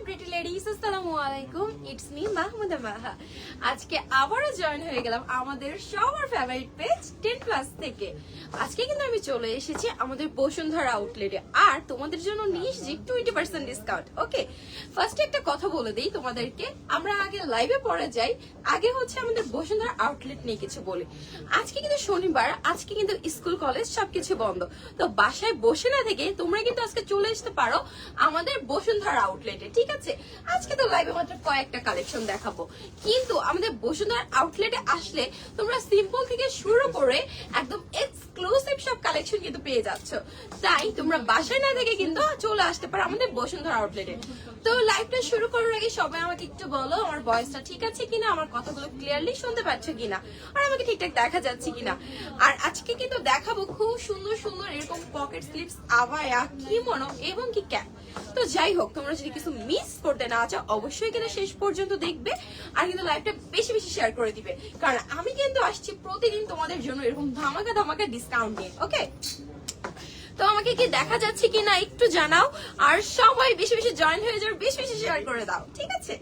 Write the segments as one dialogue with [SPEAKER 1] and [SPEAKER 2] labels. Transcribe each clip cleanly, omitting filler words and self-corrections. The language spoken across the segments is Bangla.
[SPEAKER 1] প্রিটি লেডিস, আসসালামু আলাইকুম। ইটস মি মাহমুদা মাহা। আজকে আবারও জয়েন হয়ে গেলাম আমাদের সবার ফেভারিট পেজ 10+ থেকে। আজকে কিন্তু আমি চলে এসেছি আমাদের বসুন্ধরা আউটলেটে, আর তোমাদের জন্য নিয়ে এসেছি 20% ডিসকাউন্ট। ওকে, ফার্স্টে একটা কথা বলে দিই তোমাদেরকে, আমরা আগে লাইভে পড়ে যাই, আগে হচ্ছে আমাদের বসুন্ধরা আউটলেট নিয়ে কিছু বলি। আজকে কিন্তু শনিবার, আজকে কিন্তু স্কুল কলেজ সবকিছু বন্ধ, তো বাসায় বসে না থেকে তোমরা কিন্তু আজকে চলে আসতে পারো আমাদের বসুন্ধরা আউটলেটে। ঠিক আছে, আজকে তো লাইভে মাত্র কয়েকটা কালেকশন দেখাবো, কিন্তু আমাদের বসুন্ধরা আউটলেটে আসলে তোমরা সিম্পল থেকে শুরু করে একদম এক্সক্লুসিভ সব কালেকশন কিন্তু পেয়ে যাচ্ছ। তাই তোমরা বাসায় না থেকে কিন্তু চলে আসতে পারো আমাদের বসুন্ধরা আউটলেটে। তো লাইভটা শুরু করার আগে সবাই আমাকে একটু বলো আমার ভয়েসটা ঠিক আছে কিনা, আমার কথাগুলো ক্লিয়ারলি শুনতে পাচ্ছ কিনা, আর আমাকে ঠিকঠাক দেখা যাচ্ছে কিনা। আর আজকে কিন্তু দেখাবো খুব সুন্দর সুন্দর এরকম পকেট স্লিপস, আবায়া, কিমোনো এবং কি ক্যাপ। তো যাই হোক, তোমরা যদি কিছু মিস করতে না চাও অবশ্যই কিন্তু শেষ পর্যন্ত দেখবে, আর কিন্তু লাইভটা বেশি বেশি শেয়ার করে দিবে, কারণ আমি কিন্তু আসছি প্রতিদিন তোমাদের জন্য এরকম ধামাকা ধামাকা ডিসকাউন্ট নিয়ে। ওকে, তো আমাকে কি দেখা যাচ্ছে কিনা একটু জানাও, আর সবাই বেশি বেশি জয়েন হয়ে যাও, বেশি বেশি শেয়ার করে দাও। ঠিক আছে,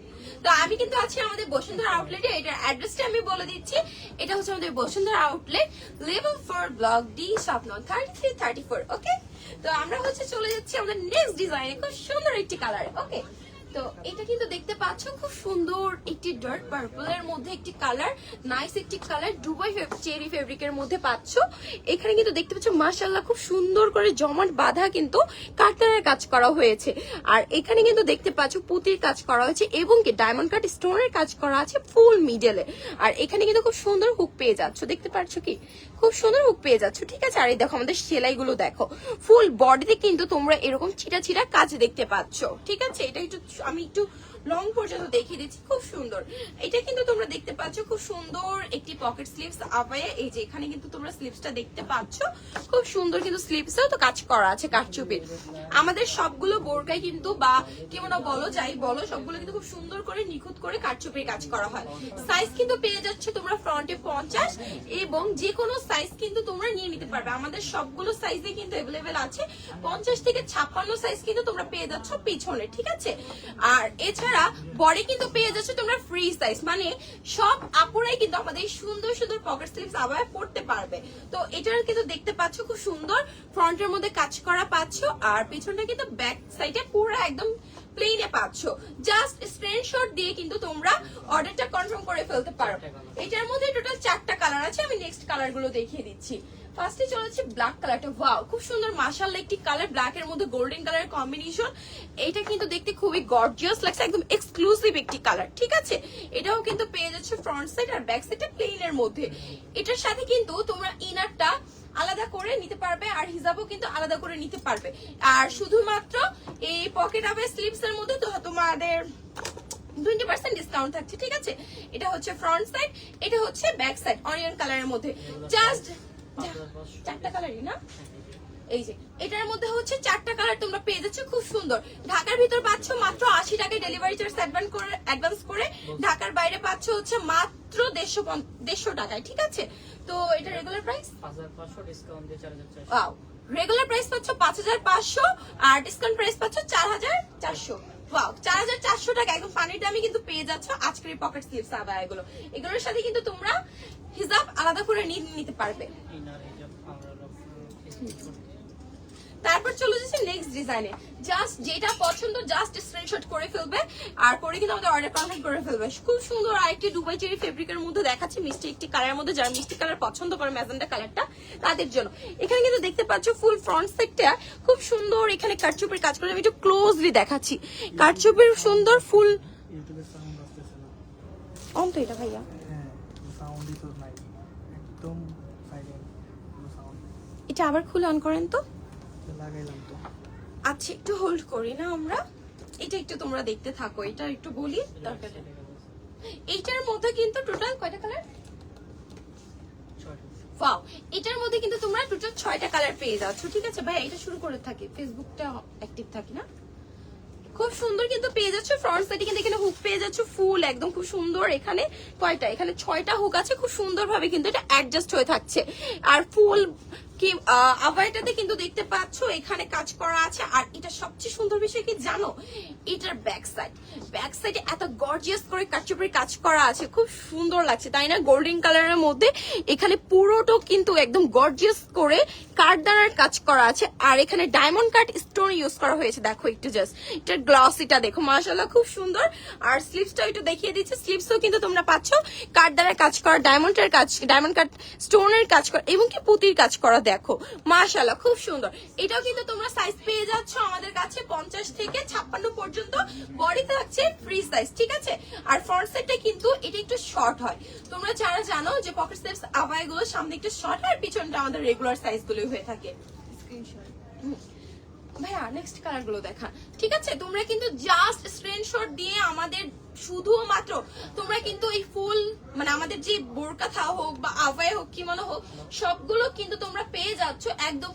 [SPEAKER 1] তো আমি কিন্তু আছি আমাদের বসুন্ধরা আউটলেটে। এটার অ্যাড্রেসটা আমি বলে দিচ্ছি। এটা হচ্ছে আমাদের Bashundhara outlet, level 4, block D, shop নং 33-34। ওকে, তো আমরা হচ্ছে চলে যাচ্ছি আমাদের নেক্সট ডিজাইনে, খুব সুন্দর একটি কালার। ওকে, তো এটা কিন্তু দেখতে পাচ্ছ খুব সুন্দর একটি ডার্ক পার্পল এর মধ্যে একটি কালার, নাইস একটি কালার, দুবাই চেরি ফেব্রিকের মধ্যে পাচ্ছ। এখানে কিন্তু দেখতে পাচ্ছ মাশাআল্লাহ খুব সুন্দর করে জমাট বাঁধা কিন্তু কাটারের কাজ করা হয়েছে, আর এখানে কিন্তু দেখতে পাচ্ছ পুতির কাজ করা হয়েছে এবং কি ডায়মন্ড কাট স্টোনের কাজ করা আছে ফুল মিডলে। আর এখানে কিন্তু খুব সুন্দর হুক পেয়ে যাচ্ছ, দেখতে পাচ্ছ কি খুব সুন্দর হুক পেয়ে যাচ্ছ। ঠিক আছে, আর এই দেখো আমাদের সেলাইগুলো দেখো, ফুল বডিতে কিন্তু তোমরা এরকম ছিটা ছিটা কাজ দেখতে পাচ্ছ। ঠিক আছে, এটা একটু আমি একটু লং পর্যন্ত দেখিয়ে দিচ্ছি, খুব সুন্দর। এটা কিন্তু তোমরা দেখতে পাচ্ছ খুব সুন্দর একটি পকেট স্লিভস আপায়ে। এই যে এখানে কিন্তু তোমরা স্লিভসটা দেখতে পাচ্ছ, খুব সুন্দর কিন্তু স্লিভসেও তো কাজ করা আছে কারচুপির। আমাদের সবগুলো বোরকাই কিন্তু বা কেমন বলো যাই বলো, সবগুলো কিন্তু খুব সুন্দর করে নিখুঁত করে কারচুপির কাজ করা হয়। সাইজ কিন্তু পেয়ে যাচ্ছে তোমরা ফ্রন্টে 50 এবং যে কোনো সাইজ কিন্তু তোমরা নিয়ে নিতে পারবে। আমাদের সবগুলো সাইজে কিন্তু অ্যাভেলেবেল আছে, 50 থেকে 56 সাইজ কিন্তু তোমরা পেয়ে যাচ্ছ পিছনে। ঠিক আছে, আর এছাড়া বডি কিন্তু পেয়ে যাচ্ছ তোমরা ফ্রি সাইজ, মানে সব আপুরাই কিন্তু আমাদের সুন্দর সুন্দর পকেট স্লিভস আবার পড়তে পারবে। তো এটার কিন্তু দেখতে পাচ্ছ খুব সুন্দর ফ্রন্টের মধ্যে কাজ করা পাচ্ছ, আর পিছনটা কিন্তু ব্যাক সাইডে পুরো একদম প্লেনে পাচ্ছ। জাস্ট স্ক্রিনশট দিয়ে কিন্তু তোমরা অর্ডারটা কনফার্ম করে ফেলতে পারো। এটার মধ্যে টোটাল 4টা কালার আছে, আমি নেক্সট কালার গুলো দেখিয়ে দিচ্ছি। ফার্স্টে চলেছে ব্ল্যাক কালারটা, ওয়াও খুব সুন্দর মাশাআল্লাহ একটি কালার, ব্ল্যাক এর মধ্যে গোল্ডেন কালারের কম্বিনেশন। এটা কিন্তু দেখতে খুবই গর্জিয়াস লাগছে, একদম এক্সক্লুসিভ একটি কালার। ঠিক আছে, এটাও কিন্তু পেয়ে যাচ্ছে ফ্রন্ট সাইড আর ব্যাক সাইডে প্লেন এর মধ্যে। এটার সাথে কিন্তু তোমরা ইনারটা আলাদা করে নিতে পারবে, আর হিজাবও কিন্তু আলাদা করে নিতে পারবে। আর শুধুমাত্র এই পকেট আবে স্লিভস এর মধ্যে তো তোমাদের 20% ডিসকাউন্ট থাকছে। ঠিক আছে, এটা হচ্ছে ফ্রন্ট সাইড, এটা হচ্ছে ব্যাক সাইড অনিয়ন কালারের মধ্যে। জাস্ট 4টা কালারই না, এই যে এটার মধ্যে হচ্ছে 4টা কালার তোমরা পেয়ে যাচ্ছ, খুব সুন্দর। ঢাকার ভিতর পাচ্ছ মাত্র 80 টাকায় ডেলিভারি চার্জ অ্যাডভান্স করে, ঢাকার বাইরে পাচ্ছ হচ্ছে মাত্র 150 টাকায়। ঠিক আছে, তো এটা রেগুলার প্রাইস 5500, ডিসকাউন্ট দিয়ে 4400। ওয়াও, রেগুলার প্রাইস পাচ্ছ 5500 আর ডিসকাউন্ট প্রাইস পাচ্ছ 4400। ওয়াও, 4400 টাকা একদম পানির দামে কিন্তু পেয়ে যাচ্ছ আজকের এই পকেট স্লিভস আবার এগুলোর সাথে কিন্তু তোমরা হিজাব আলাদা করে নিতে পারবে। তারপর চলে যাচ্ছে নেক্সট ডিজাইনে, জাস্ট যেটা পছন্দ জাস্ট স্ক্রিনশট করে ফেলবে, আর করে কিন্তু আমাদের অর্ডার কনফার্ম করে ফেলবে। খুব সুন্দর আরেকটি দুবাই চেরি ফেব্রিকের মধ্যে দেখাচ্ছি, মিষ্টি একটি কালারের মধ্যে, যারা মিষ্টি কালার পছন্দ করে ম্যাজেন্টা কালারটা তাদের জন্য। এখানে কিন্তু দেখতে পাচ্ছ ফুল ফ্রন্ট সাইডটা খুব সুন্দর, এখানে কারচুপির কাজ করে, আমি একটু ক্লোজলি দেখাচ্ছি। কারচুপির সুন্দর ফুল অন তো এটা ভাইয়া, এটা আবার খুলে অন করেন তো। আচ্ছা, একটু হোল্ড করি না আমরা, এটা একটু তোমরা দেখতে থাকো, এটা একটু বলি দরকার। এইটার মধ্যে কিন্তু টোটাল কয়টা কালার? ওয়াও, এটার মধ্যে কিন্তু তোমরা টোটাল 6টা কালার পেয়ে যাচ্ছ। ঠিক আছে ভাই, এটা শুরু করে থাকি, ফেসবুকটা অ্যাক্টিভ থাকি না। খুব সুন্দর কিন্তু পেয়ে যাচ্ছ ফ্রন্ট সাইডে, কিন্তু এখানে হুক পেয়ে যাচ্ছ ফুল একদম খুব সুন্দর। এখানে কয়টা? এখানে 6টা হুক আছে, খুব সুন্দর ভাবে কিন্তু এটা অ্যাডজাস্ট হয়ে থাকছে। আর ফুল কি আভাইটাতে কিন্তু দেখতে পাচ্ছ এখানে কাজ করা আছে। আর এটা সবচেয়ে সুন্দর বিষয় কি জানো, এটার ব্যাক সাইডে এত গর্জিয়াস করে কাটচুপির কাজ করা আছে, খুব সুন্দর লাগছে তাই না? গোল্ডেন কালারের মধ্যে এখানে পুরোটা কিন্তু একদম গর্জিয়াস করে কাঠদানার কাজ করা আছে। আর এখানে ডায়মন্ড কাট স্টোন ইউজ করা হয়েছে। দেখো একটু জাস্ট এটার গ্লসিটা দেখো, মাশাআল্লাহ খুব সুন্দর। আর স্লিভসটা একটু দেখিয়ে দিচ্ছি, স্লিভসও কিন্তু তোমরা পাচ্ছ কাঠদানার কাজ করা, ডায়মন্ড কাট স্টোনের কাজ করা এবং কি পুতির কাজ করা। দেখো মাশাআল্লাহ খুব সুন্দর। এটাও কিন্তু তোমরা সাইজ পেয়ে যাচ্ছ আমাদের কাছে 50 থেকে 56 পর্যন্ত, বডি থাকছে ফ্রি সাইজ, ঠিক আছে? আর ফ্রন্ট সাইডটা কিন্তু এটা একটু শর্ট হয়। তোমরা যারা জানো যে পকেট স্লিভস আভাই গুলো সামনে একটু শর্ট হয়, আর পিছনটা আমাদের রেগুলার সাইজ গুলো হয়ে থাকে। স্ক্রিনশট ভাইয়া নেক্সট কালার গুলো দেখা, ঠিক আছে? তোমরা কিন্তু জাস্ট স্ক্রিনশট দিয়ে আমাদের শুধুমাত্র তোমরা কিন্তু এই ফুল মানে আমাদের যে বোরকা হোক বা আভাই হোক কিমোনো হোক সবগুলো কিন্তু তোমরা পেয়ে যাচ্ছ একদম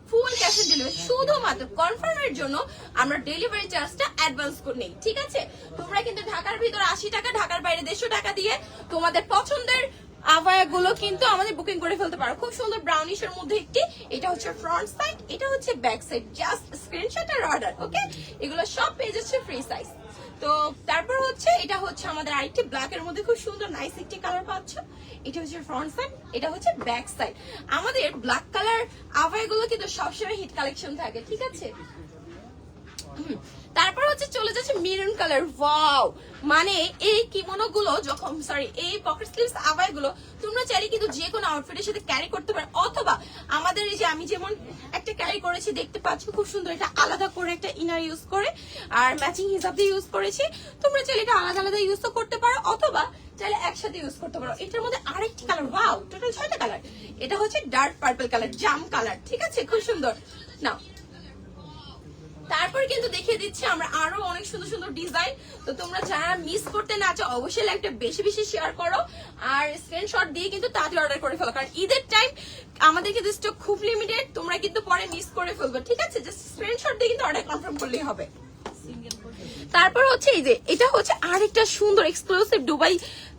[SPEAKER 1] ফুল ক্যাশ অন ডেলিভারি। শুধুমাত্র কনফার্মের জন্য আমরা ডেলিভারি চার্জটা অ্যাডভান্স করে নেই, ঠিক আছে? তোমরা কিন্তু ঢাকার ভিতর 80 টাকা, ঢাকার বাইরে 150 টাকা দিয়ে তোমাদের পছন্দের আভায়া গুলো কিন্তু আমাদের বুকিং করে ফেলতে পারো। খুব সুন্দর ব্রাউনিশের মধ্যে একটি, এটা হচ্ছে ফ্রন্ট সাইড, এটা হচ্ছে ব্যাক সাইড। জাস্ট স্ক্রিনশট আর অর্ডার, ওকে? এগুলো সব পেয়ে যাচ্ছে ফ্রি সাইজ। তো তারপর হচ্ছে এটা হচ্ছে আমাদের আরেকটি ব্ল্যাক এর মধ্যে খুব সুন্দর নাইস একটি কালার পাচ্ছ। এটা হচ্ছে ফ্রন্ট সাইড, এটা হচ্ছে ব্যাক সাইড। আমাদের ব্ল্যাক কালার আভায়া গুলো কিন্তু সবসময় হিট কালেকশন থাকে, ঠিক আছে? তারপর হচ্ছে চলে যাচ্ছে মেরুন কালার। ওয়াও, মানে এই কিমোনো গুলো যখন এই পকেট স্লিভস আভাই গুলো তোমরা চাইলে কিন্তু যে কোনো আউটফিটের সাথে ক্যারি করতে পারো, অথবা আমাদের এই যে আমি যেমন একটা ক্যারি করেছি দেখতে পাচ্ছ খুব সুন্দর, এটা আলাদা করে একটা ইনার ইউজ করে আর ম্যাচিং হিসাবে ইউজ করেছি। তোমরা চাইলে এটা আলাদা আলাদা ইউজ করতে পারো, অথবা চাইলে একসাথে ইউজ করতে পারো। এটার মধ্যে আরেকটি কালার, ওয়াও টোটাল 6টা কালার। এটা হচ্ছে ডার্ক পার্পল কালার, জাম কালার, ঠিক আছে? খুব সুন্দর। নাও তারপর কিন্তু দেখিয়ে দিচ্ছি আমরা আরো অনেক সুন্দর সুন্দর ডিজাইন। তো তোমরা যারা মিস করতে না চাও অবশ্যই লাইভটা বেশি বেশি শেয়ার করো আর স্ক্রিনশট দিয়ে কিন্তু তাড়াতাড়ি অর্ডার করে ফেলো, কারণ ঈদের টাইম আমাদের কিন্তু স্টক খুব লিমিটেড, তোমরা কিন্তু পরে মিস করে ফেলবে, ঠিক আছে? জাস্ট স্ক্রিনশট দিয়ে কিন্তু অর্ডার কনফার্ম করলেই হবে। তারপর হচ্ছে এই যে এটা হচ্ছে আরেকটা সুন্দর এক্সক্লুসিভ দুবাই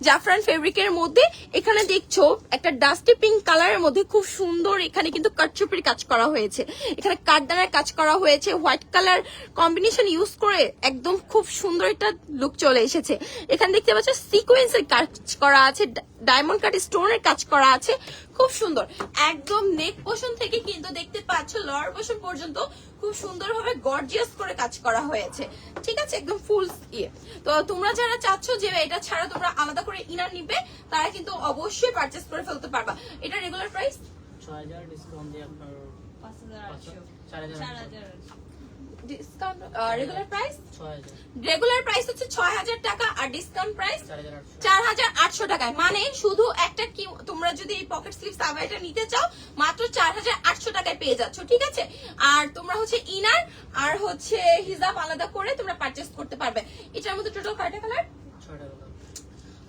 [SPEAKER 1] জাফরান ফেব্রিকের মধ্যে, এখানে দেখছো একটা ডাস্টি পিঙ্ক কালারের মধ্যে খুব সুন্দর এখানে কিন্তু কাটচুপির কাজ করা হয়েছে, এখানে কাঠদানার কাজ করা হয়েছে, হোয়াইট কালার কম্বিনেশন ইউজ করে একদম খুব সুন্দর একটা লুক চলে এসেছে। এখানে দেখতে পাচ্ছ সিকোয়েন্সের কাজ করা আছে, ডায়মন্ড কাট স্টোনের কাজ করা আছে, খুব সুন্দর। একদম নেক পোর্শন থেকে কিন্তু দেখতে পাচ্ছ লোয়ার পোর্শন পর্যন্ত খুব সুন্দরভাবে গর্জিয়াস করে কাজ করা হয়েছে, ঠিক আছে? একদম ফুল ইয়ে। তো তোমরা যারা চাচ্ছ যে এটা ছাড়া তোমরা আলাদা করে ইনার নিবে, তারা কিন্তু অবশ্যই পারচেজ করে ফেলতে পারবা। এটা রেগুলার প্রাইস
[SPEAKER 2] 6000 ডিসকাউন্ট দিয়ে আপনার 5800 4000
[SPEAKER 1] discount. Regular price
[SPEAKER 2] 6000,
[SPEAKER 1] regular price হচ্ছে 6000 টাকা আর ডিসকাউন্ট প্রাইস 4800 টাকায়। মানে শুধু একটা কি তোমরা যদি এই পকেট স্লিভস আভাইটা নিতে চাও মাত্র 4800 টাকায় পেয়ে যাচ্ছ, ঠিক আছে? আর তোমরা হচ্ছে ইনার আর হচ্ছে হিজাব আলাদা করে তোমরা পারচেজ করতে পারবে। এটার মধ্যে টোটাল কয়টা কালার?
[SPEAKER 2] 6টা কালার।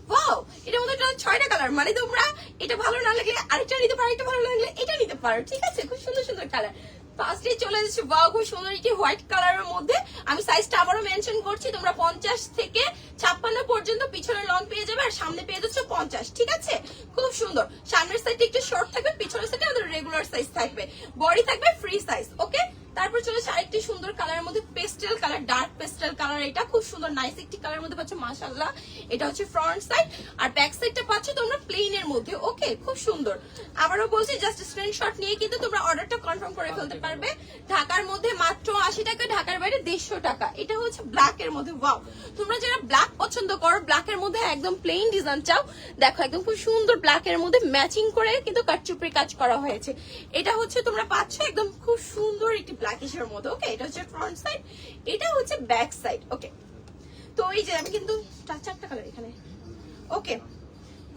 [SPEAKER 1] ওয়াও, এটার মধ্যে টোটাল 6টা কালার। মানে তোমরা এটা ভালো না লাগলে আরেকটা নিতে পারো, এটা ভালো লাগলে এটা নিতে পারো, ঠিক আছে? খুব সুন্দর সুন্দর কালার। ফার্স্টে চলে যাচ্ছে ওয়াও, খুব সুন্দর একটি হোয়াইট কালারের মধ্যে। আমি সাইজটা আবারও মেনশন করছি, তোমরা 50 থেকে 56 পর্যন্ত পিছনে লং পেয়ে যাবে আর সামনে পেয়ে যাচ্ছ 50, ঠিক আছে? খুব সুন্দর। সামনের সাইডটা একটু শর্ট থাকবে, পিছনের সাইডে আমাদের রেগুলার সাইজ থাকবে, বডি থাকবে ফ্রি সাইজ, ওকে? তারপর চলেছে আরেকটি সুন্দর কালারের মধ্যে pastel colour, dark pastel colour. এটা খুব সুন্দর নাইস একটি কালারের মধ্যে পাচ্ছ, মাশাআল্লাহ। এটা হচ্ছে ফ্রন্ট সাইড আর ব্যাক সাইডটা পাচ্ছ তোমরা প্লেনের মধ্যে, ওকে? খুব সুন্দর। আবারও বলছি জাস্ট স্ক্রিনশট নিয়ে কিন্তু তোমরা অর্ডারটা কনফার্ম করে ফেলতে পারবে। ঢাকার মধ্যে মাত্র 80 টাকা, ঢাকার বাইরে 150 টাকা। এটা হচ্ছে ব্ল্যাক এর মধ্যে। ওয়াও, তোমরা যারা ব্ল্যাক পছন্দ করো, ব্ল্যাক এর মধ্যে একদম প্লেন ডিজাইন চাও, দেখো একদম খুব সুন্দর ব্ল্যাক এর মধ্যে ম্যাচিং করে কিন্তু কাটচুপির কাজ করা হয়েছে। এটা হচ্ছে তোমরা পাচ্ছ একদম খুব সুন্দর একটি ব্ল্যাকিশের মধ্যে, ওকে? এটা হচ্ছে ফ্রন্ট সাইড, এটা হচ্ছে ব্যাক সাইড, ওকে? তো এই যে আমি কিন্তু 4টা কালার এখানে, ওকে?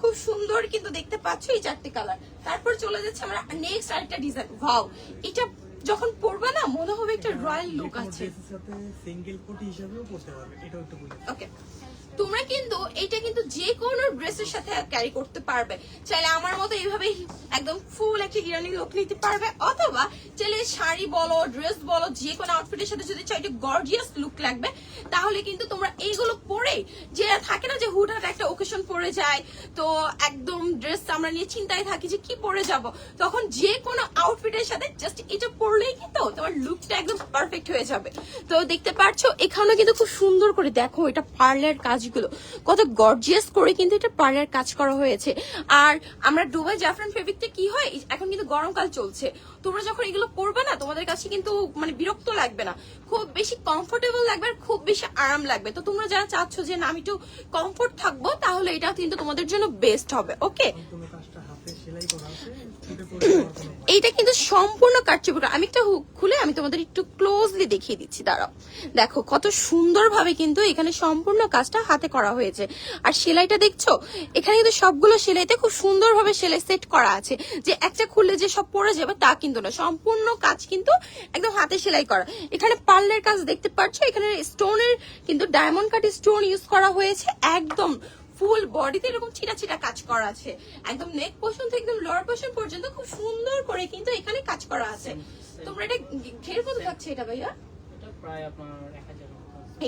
[SPEAKER 1] খুব সুন্দর কিন্তু দেখতে পাচ্ছ এই 4টে কালার। তারপর চলে যাচ্ছে আমরা নেক্সট আরেকটা ডিজাইন। ওয়াও, এটা যখন পরবে না মনে হবে একটা রয়্যাল লুক আছে,
[SPEAKER 3] সাথে সিঙ্গেল কোটি হিসাবেও পড়তে পারবে, এটাও একটু বলি,
[SPEAKER 1] ওকে? তোমরা কিন্তু এটা কিন্তু যে কোনো ড্রেসের সাথে ক্যারি করতে পারবে। চাইলে আমার মতো এইভাবে একদম ফুল একটা ইরানি লুক নিতে পারবে, অথবা চাইলে শাড়ি বলো ড্রেস বলো যে কোনো আউটফিটের সাথে যদি চাই একটা গর্জিয়াস লুক লাগবে, তাহলে কিন্তু তোমরা এইগুলো পরে, যে থাকে না যে হুটহাট একটা ওকেশন পরে যায় তো একদম ড্রেস আমরা নিয়ে চিন্তায় থাকি যে কি পরে যাব, তখন যে কোনো আউটফিটের সাথে জাস্ট এটা পরলেই কিন্তু তোমার লুকটা একদম পারফেক্ট হয়ে যাবে। তো দেখতে পাচ্ছ এখানেও কিন্তু খুব সুন্দর করে দেখো এটা পার্লার কাজগুলো কত গর্জিয়াস করে কিন্তু এটা পার্লার কাজ করা হয়েছে। আর আমরা দুবাই জাফরান ফেব্রিকটা কি হয়, এখন কিন্তু গরমকাল চলছে, তোমরা যখন এগুলো পরবে না তোমাদের কাছে কিন্তু মানে বিরক্ত লাগবে না, খুব বেশি কমফোর্টেবল লাগবে আর খুব বেশি আরাম লাগবে। তো তোমরা যারা চাচ্ছ যে না আমি একটু কমফোর্ট থাকবো, তাহলে এটা কিন্তু তোমাদের জন্য বেস্ট হবে। ওকে, এইটা কিন্তু সম্পূর্ণ কাটচুপি। আমি একটা হুক খুলে আমি তোমাদের একটু ক্লোজলি দেখিয়ে দিচ্ছি, দাঁড়াও। দেখো কত সুন্দরভাবে কিন্তু এখানে সম্পূর্ণ কাজটা হাতে করা হয়েছে। আর সেলাইটা দেখছো, এখানে কিন্তু সবগুলো সেলাইতে খুব সুন্দরভাবে সেলাই সেট করা আছে, যে একটা খুললে যে সব পড়ে যাবে তা কিন্তু না, সম্পূর্ণ কাজ কিন্তু একদম হাতে সেলাই করা। এখানে পার্লের কাজ দেখতে পাচ্ছ, এখানে স্টোনের কিন্তু ডায়মন্ড কাট স্টোন ইউজ করা হয়েছে, একদম ফুল বডিতে এরকম ছিটা ছিটা কাজ করা আছে, একদম নেক পোর্শন থেকে একদম লোয়ার পোর্শন পর্যন্ত খুব সুন্দর করে কিন্তু এখানে কাজ করা আছে। তোমরা এটা ঘের কত থাকছে এটা ভাইয়া?
[SPEAKER 2] এটা প্রায় আপনার 1000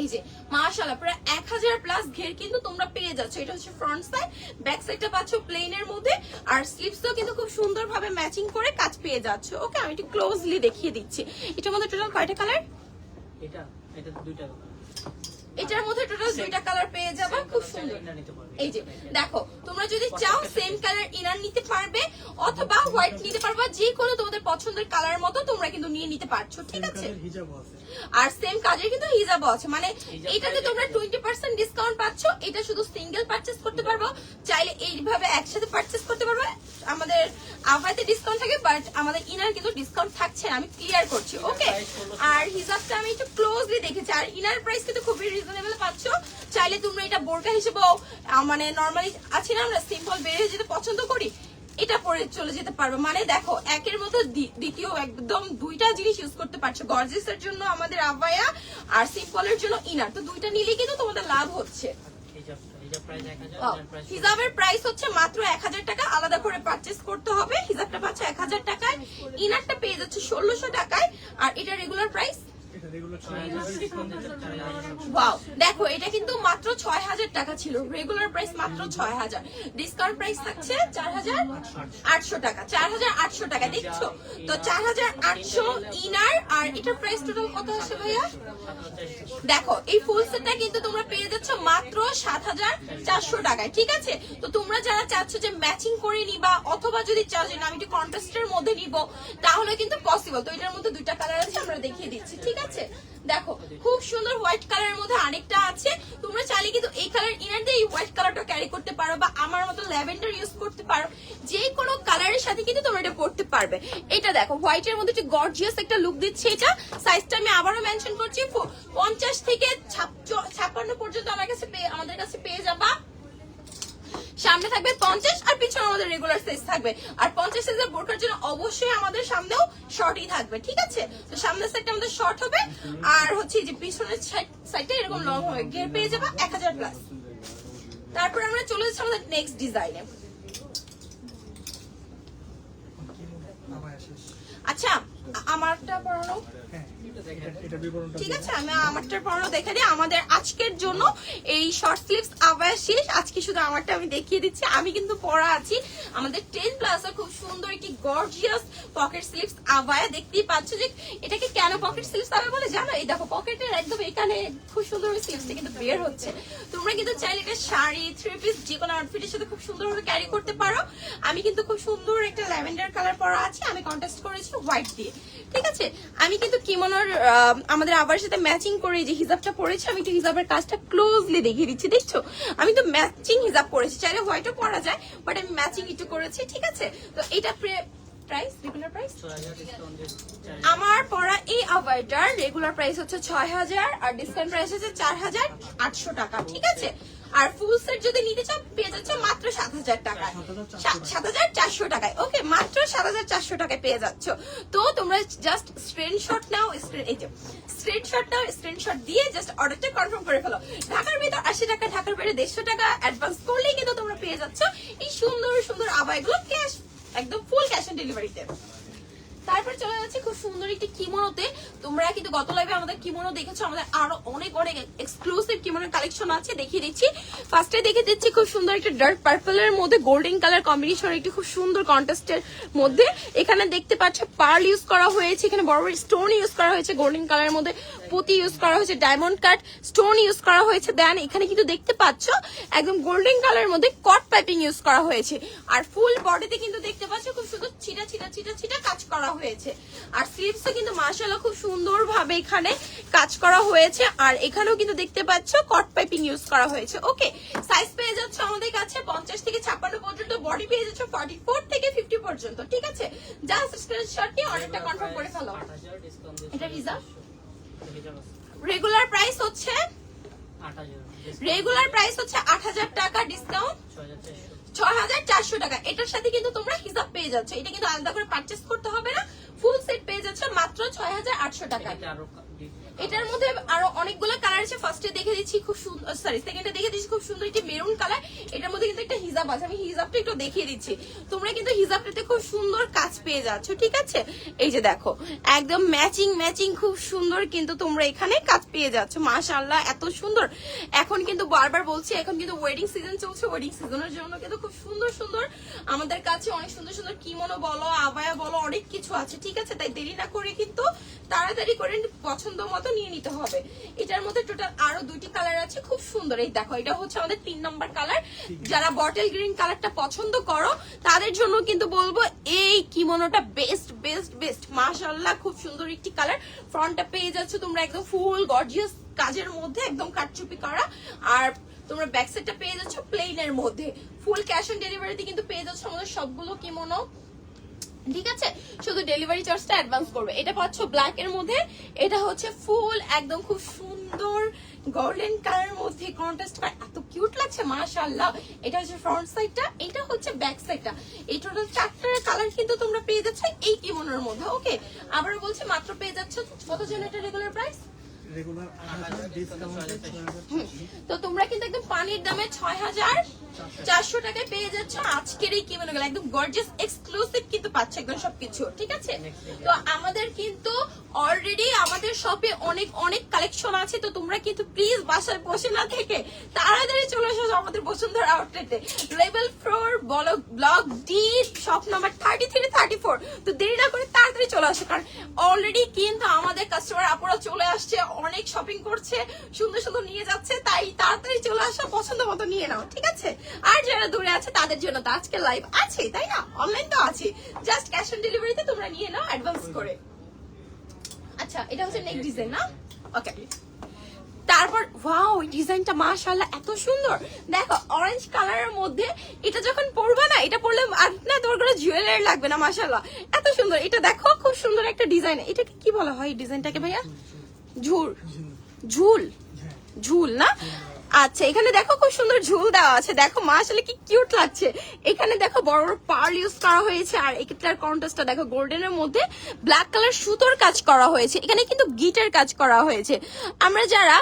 [SPEAKER 1] এই যে মাশাআল্লাহ প্রায় 1000 প্লাস ঘের কিন্তু তোমরা পেয়ে যাচ্ছ। এটা হচ্ছে ফ্রন্ট সাইড, ব্যাক সাইডটা পাচ্ছ প্লেনের মধ্যে, আর স্লিভসও কিন্তু খুব সুন্দরভাবে ম্যাচিং করে কাজ পেয়ে যাচ্ছ। ওকে, আমি একটু ক্লোজলি দেখিয়ে দিচ্ছি। এটার মধ্যে টোটাল কয়টা কালার?
[SPEAKER 2] এটা দুইটা কালার।
[SPEAKER 1] এটার মধ্যে টোটাল দুইটা কালার পেয়ে যাবে, খুব সুন্দর। এই যে দেখো, তোমরা যদি চাও সেম কালার ইনার নিতে পারবে অথবা হোয়াইট নিতে পারবে, যে কোনো তোমাদের পছন্দের কালার মতো তোমরা কিন্তু নিয়ে নিতে পারছো, ঠিক আছে? আর সেম কাজের কিন্তু হিজাবও আছে, মানে এটাতে তোমরা 20% ডিসকাউন্ট পাচ্ছ। এটা শুধু সিঙ্গেল পারচেজ করতে পারবো, চাইলে এইভাবে একসাথে পারচেজ করতে পারবে। আমাদের আভাতে ডিসকাউন্ট থাকে, বাট আমাদের ইনার কিন্তু ডিসকাউন্ট থাকছে না, আমি ক্লিয়ার করছি। ওকে, আর হিজাবটা আমি একটু ক্লোজলি দেখেছি, আর ইনার প্রাইস কিন্তু খুবই রিজনেবল পাচ্ছ। চাইলে তোমরা এটা বোরকা হিসেবেও মানে নরমালি আছে না আমরা সিম্পল বেরিয়ে যেতে পছন্দ করি, এটা পরে চলে যেতে পারবে। মানে দেখো একের মধ্যে দ্বিতীয় একদম দুইটা জিনিস ইউজ করতে পারছো, গর্জিয়াসের জন্য আমাদের আভায়া আর সিম্পলের জন্য ইনার, তো দুইটা নিলে কিন্তু তোমাদের লাভ হচ্ছে। হিজাবের প্রাইস হচ্ছে মাত্র 1000 টাকা, আলাদা করে পারচেজ করতে হবে। হিজাবটা পাচ্ছ 1000 টাকায়, ইনারটা পেয়ে যাচ্ছে 1600 টাকায়, আর এটা রেগুলার প্রাইস। ওয়াও, দেখো এটা কিন্তু মাত্র 6000 টাকা ছিল, রেগুলার প্রাইস মাত্র 6000, ডিসকাউন্ট প্রাইস থাকছে 4800 টাকা। 4800 টাকা দেখছো তো, 4800 ইনার। আর এটার প্রাইস টোটাল কত আসে ভাইয়া? দেখো এই ফুল সেটটা কিন্তু তোমরা পেয়ে যাচ্ছ মাত্র 7400 টাকায়, ঠিক আছে? তো তোমরা যারা চাচ্ছ যে ম্যাচিং করে নিবা, অথবা যদি চাও যে আমি একটু কন্ট্রাস্টের মধ্যে নিব, তাহলে কিন্তু পসিবল। তো এটার মধ্যে দুইটা কালার আছে, আমরা দেখিয়ে দিচ্ছি, ঠিক আছে? দেখো খুব সুন্দর হোয়াইট কালারের মধ্যে আরেকটা আছে, তোমরা চাইলে কিন্তু এই কালার ইনার দিয়ে এই হোয়াইট কালারটা ক্যারি করতে পারো, বা আমার মতো ল্যাভেন্ডার ইউজ করতে পারো, যে কোনো কালারের সাথে কিন্তু তোমরা এটা পরতে পারবে। এটা দেখো হোয়াইটের মধ্যে একটু গর্জিয়াস একটা লুক দিচ্ছে এটা। সাইজটা আমি আবারও মেনশন করছি, 50 থেকে 56 পর্যন্ত আমাদের কাছে পেয়ে যাবা। সামনে থাকবে 50 আর পিছনে আমাদের রেগুলার সাইজ থাকবে। আর 50 সাইজের বোরকার জন্য অবশ্যই আমাদের সামনেও শর্টই থাকবে, ঠিক আছে? তো সামনের সাইডটা আমাদের শর্ট হবে, আর হচ্ছে যে পিছনের সাইডটা এরকম লং হবে। ঘের পেয়ে যাবে 1000 প্লাস। তারপর আমরা চলে যাচ্ছি আমাদের নেক্সট ডিজাইনে। আচ্ছা আমারটা পড়ানো ঠিক আছে, আমি আমারটা পড়ানো দেখে দিই। আমাদের আজকের জন্য এই শর্ট স্লিভস আভায়া শেষ, আজকে শুধু আমারটা আমি দেখিয়ে দিচ্ছি। আমি কিন্তু পরা আছি আমাদের 10 প্লাস খুব সুন্দর একটি গর্জিয়াস পকেট স্লিভস আভায়া। দেখতেই পাচ্ছ যে এটাকে কেন পকেট স্লিভস আভায়া বলে জানো? এই দেখো পকেটের একদম এখানে খুব সুন্দর স্লিভসটা কিন্তু বের হচ্ছে। তোমরা কিন্তু চাইলে এটা শাড়ি, থ্রি পিস, যে কোনো আউটফিটের সাথে খুব সুন্দরভাবে ক্যারি করতে পারো। আমি কিন্তু খুব সুন্দর একটা ল্যাভেন্ডার কালার পরা আছে, আমি কন্ট্রাস্ট করেছি হোয়াইট দিয়ে, ঠিক আছে? আমি কিন্তু কিমোনোর আমাদের আবার সাথে ম্যাচিং করে যে হিজাবটা পরেছি, আমি একটু হিজাবের কাজটা ক্লোজলি দেখিয়ে দিচ্ছি। দেখছো আমি তো ম্যাচিং হিজাব পরেছি, চাইলে হোয়াইটও পরা যায়, বাট আমি ম্যাচিং একটু করেছি, ঠিক আছে? তো এটা প্রাইস, রেগুলার প্রাইস
[SPEAKER 2] 6000 ডিসকাউন্ট দিয়ে 4000
[SPEAKER 1] আমার পরা এই আবারটার রেগুলার প্রাইস হচ্ছে 6000 আর ডিসকাউন্ট প্রাইস হচ্ছে 4800 টাকা, ঠিক আছে। আর ফুল সেট যদি নিতে চাও পেয়ে যাচ্ছে মাত্র 7000 টাকায়, 7400 টাকায়। ওকে, মাত্র 7400 টাকায় পেয়ে যাচ্ছ। তো তোমরা জাস্ট স্ক্রিনশট নাও, স্ক্রিনশট দিয়ে জাস্ট অর্ডারটা কনফার্ম করে ফেলো। ঢাকার ভিতর 80 টাকা, ঢাকার বাইরে 150 টাকা অ্যাডভান্স করলেই কিন্তু তোমরা পেয়ে যাচ্ছ এই সুন্দর সুন্দর আবাইগুলো ক্যাশ, একদম ফুল ক্যাশ অন ডেলিভারিতে। তারপর চলে যাচ্ছে খুব সুন্দর একটি কিমোনোতে। তোমরা কিন্তু গত লাইভে আমাদের কিমোনো দেখেছো, আমাদের আরো অনেক অনেক এক্সক্লুসিভ কিমোনোর কালেকশন আছে, দেখিয়ে দিচ্ছি। ফার্স্টে দেখে দিচ্ছি খুব সুন্দর একটা ডার্ক পার্পলের মধ্যে গোল্ডেন কালার কম্বিনেশন, একটি খুব সুন্দর কন্ট্রাস্টের মধ্যে। এখানে দেখতে পাচ্ছ পার্ল ইউজ করা হয়েছে, এখানে বড় বড় স্টোন ইউজ করা হয়েছে, গোল্ডেন কালারের মধ্যে পুঁতি ইউজ করা হয়েছে, ডায়মন্ড কাট স্টোন ইউজ করা হয়েছে। দেন এখানে কিন্তু দেখতে পাচ্ছ একদম গোল্ডেন কালারের মধ্যে কট পাইপিং ইউজ করা হয়েছে। আর ফুল বডিতে কিন্তু দেখতে পাচ্ছ খুব সুন্দর ছিটা ছিটা ছিটা ছিটা কাজ করা হয়েছে। আর স্লিভসে কিন্তু মাশাআল্লাহ খুব সুন্দর ভাবে এখানে কাজ করা হয়েছে। আর এখানেও কিন্তু দেখতে পাচ্ছ কট পাইপিং ইউজ করা হয়েছে। ওকে, সাইজ পেয়ে যাচ্ছে আমাদের কাছে 50 থেকে 56 পর্যন্ত, বডি পেয়ে যাচ্ছে 44 থেকে 50 পর্যন্ত, ঠিক আছে। জাস্ট স্ক্রিনশট নিয়ে অর্ডারটা কনফার্ম করে ফেলো।
[SPEAKER 2] 8000 ডিসকাউন্ট দিয়ে
[SPEAKER 1] এটা রিজার্ভ।
[SPEAKER 2] 4000
[SPEAKER 1] রেগুলার প্রাইস হচ্ছে
[SPEAKER 2] 8000
[SPEAKER 1] রেগুলার প্রাইস হচ্ছে 8000 টাকা, ডিসকাউন্ট
[SPEAKER 2] 6400
[SPEAKER 1] 6400 টাকা। এটার সাথে কিন্তু তোমরা হিসাব পেয়ে যাচ্ছ, এটা কিন্তু আলাদা করে পারচেজ করতে হবে না, ফুল সেট পেয়ে যাচ্ছে মাত্র 6800 টাকায়।
[SPEAKER 2] এটা আরো
[SPEAKER 1] এটার মধ্যে আরো অনেকগুলো কালার আছে। ফার্স্টে দেখে দিচ্ছি খুব সুন্দর, সরি সেকেন্ডে দেখে দিচ্ছি খুব সুন্দর একটি মেরুন কালার। এটার মধ্যে কিন্তু একটা হিজাব আছে, আমি হিজাবটা একটু দেখিয়ে দিচ্ছি। তোমরা কিন্তু হিজাবটাতে খুব সুন্দর কাজ পেয়ে যাচ্ছ, ঠিক আছে। এই যে দেখো একদম ম্যাচিং ম্যাচিং খুব সুন্দর কিন্তু তোমরা এখানে কাজ পেয়ে যাচ্ছ। মাশাআল্লাহ এত সুন্দর। এখন কিন্তু বারবার বলছি, এখন কিন্তু ওয়েডিং সিজন চলছে, ওয়েডিং সিজনের জন্য কিন্তু খুব সুন্দর সুন্দর আমাদের কাছে অনেক সুন্দর সুন্দর কিমোনো বলো, আবায়া বলো, অনেক কিছু আছে, ঠিক আছে। তাই দেরি না করে কিন্তু তাড়াতাড়ি করে পছন্দ মতো নিয়ে নিতে হবে। এটার মধ্যে টোটাল আরো 2টি কালার আছে, খুব সুন্দর। এই দেখো এটা হচ্ছে আমাদের 3 নাম্বার কালার। যারা বটল গ্রিন কালারটা পছন্দ করো তাদের জন্য কিন্তু বলবো এই কিমোনোটা বেস্ট বেস্ট বেস্ট। মাশাআল্লাহ খুব সুন্দর একটি কালার। ফ্রন্টটা পেয়ে যাচ্ছে তোমরা একদম ফুল গর্জিয়াস কাজের মধ্যে, একদম কাটচুপি করা। আর তোমরা ব্যাক সাইডটা পেয়ে যাচ্ছ প্লেনের মধ্যে। ফুল ক্যাশ অন ডেলিভারিতে কিন্তু পেয়ে যাচ্ছ আমাদের সবগুলো কিমোনো, ঠিক আছে। শুধু ডেলিভারি চার্জটা অ্যাডভান্স করবে। এটা পাচ্ছ ব্ল্যাক এর মধ্যে, এটা হচ্ছে ফুল একদম খুব সুন্দর গোল্ডেন কালারের মধ্যে কন্ট্রাস্ট করা, এত কিউট লাগছে মাশাআল্লাহ। এটা হচ্ছে ফ্রন্ট সাইডটা, এটা হচ্ছে ব্যাক সাইডটা। এই টোটাল 4টা কালার কিন্তু তোমরা পেয়ে যাচ্ছ এই কিমোনোর মধ্যে। ওকে, আবারও বলছি মাত্র পেয়ে যাচ্ছ কত জন এটা রেগুলার প্রাইস,
[SPEAKER 3] রেগুলার 8000 ডিসকাউন্ট।
[SPEAKER 1] তো তোমরা কিন্তু একদম পানির দামে 6400 টাকায় পেয়ে যাচ্ছ আজকের এই কিমোনোগুলো। একদম গর্জিয়াস এক্সক্লুসিভ কিন্তু পাচ্ছ একদম সবকিছু, ঠিক আছে। তো আমাদের কিন্তু অলরেডি আমাদের শপে অনেক অনেক কালেকশন আছে। তো তোমরা কিন্তু প্লিজ বাসায় বসে না থেকে তাড়াতাড়ি চলে আসো আমাদের বসুন্ধরা আউটলেটে, level 4 block D, shop number 33 34। তো দেরি না করে তাড়াতাড়ি চলে আসো, কারণ অলরেডি কিন্তু আমাদের কাস্টমার আপুরা চলে আসছে, অনেক শপিং করছে, সুন্দর সুন্দর নিয়ে যাচ্ছে। তাই তাড়াতাড়ি চলে আসো, পছন্দ মতো নিয়ে নাও, ঠিক আছে। আর যারা দূরে আছে তাদের জন্য তো আজকে লাইভ আছে, তাই না, অনলাইন তো আছে, জাস্ট ক্যাশ অন ডেলিভারিতে তোমরা নিয়ে নাও অ্যাডভান্স করে। আচ্ছা এটা হচ্ছে নেক ডিজাইন না, ওকে। তারপর ওয়াও এই ডিজাইনটা মাশাআল্লাহ এত সুন্দর। দেখো অরেঞ্জ কালারের মধ্যে এটা যখন পরবে না, এটা পরলে আর না তোমার কোনো জুয়েলারি লাগবে না, মাশাআল্লাহ এত সুন্দর। এটা দেখো খুব সুন্দর একটা ডিজাইন। এটাকে কি বলা হয় এই ডিজাইনটাকে ভাইয়া? ঝুল ঝুল ঝুল না? আচ্ছা এখানে দেখো খুব সুন্দর ঝুল দেওয়া আছে, দেখো মাশাআল্লাহ কি কিউট লাগছে। এখানে দেখো বড় বড় পার্ল ইউজ করা হয়েছে। আর এটার কন্ট্রাস্টটা দেখো গোল্ডেনের মধ্যে ব্ল্যাক কালার সুতোর কাজ করা হয়েছে, এখানে কিন্তু গিটার কাজ করা হয়েছে। আমরা যারা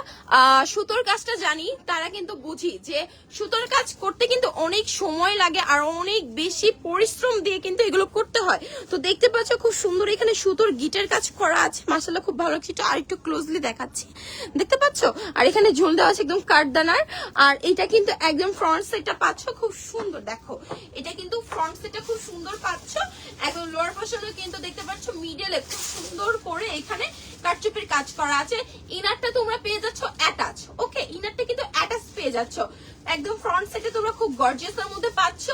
[SPEAKER 1] সুতোর কাজটা জানি তারা কিন্তু বুঝি যে সুতোর কাজ করতে কিন্তু অনেক সময় লাগে আর অনেক বেশি পরিশ্রম দিয়ে কিন্তু এগুলো করতে হয়। তো দেখতে পাচ্ছ খুব সুন্দর এখানে সুতোর গিটার কাজ করা আছে, মাশাআল্লাহ খুব ভালো লাগছে। আর একটু ক্লোজলি দেখাচ্ছি, দেখতে পাচ্ছ। আর এখানে ঝুল দেওয়া আছে একদম কাঠদানার। আর এটা কিন্তু একদম ফ্রন্ট সেটটা পাচ্ছ খুব সুন্দর, দেখো এটা কিন্তু ফ্রন্ট সেটটা খুব সুন্দর পাচ্ছ। একদম লোয়ার পোর্শনে কিন্তু দেখতে পাচ্ছ মিডলে খুব সুন্দর করে এখানে কাটচুপির কাজ করা আছে। ইনারটা তোমরা পেয়ে যাচ্ছ অ্যাটাচ, ওকে ইনারটা কিন্তু অ্যাটাচ পেয়ে যাচ্ছ। একদম ফ্রন্ট সাইডে তোমরা খুব গর্জিয়াস এর মধ্যে পাচ্ছ,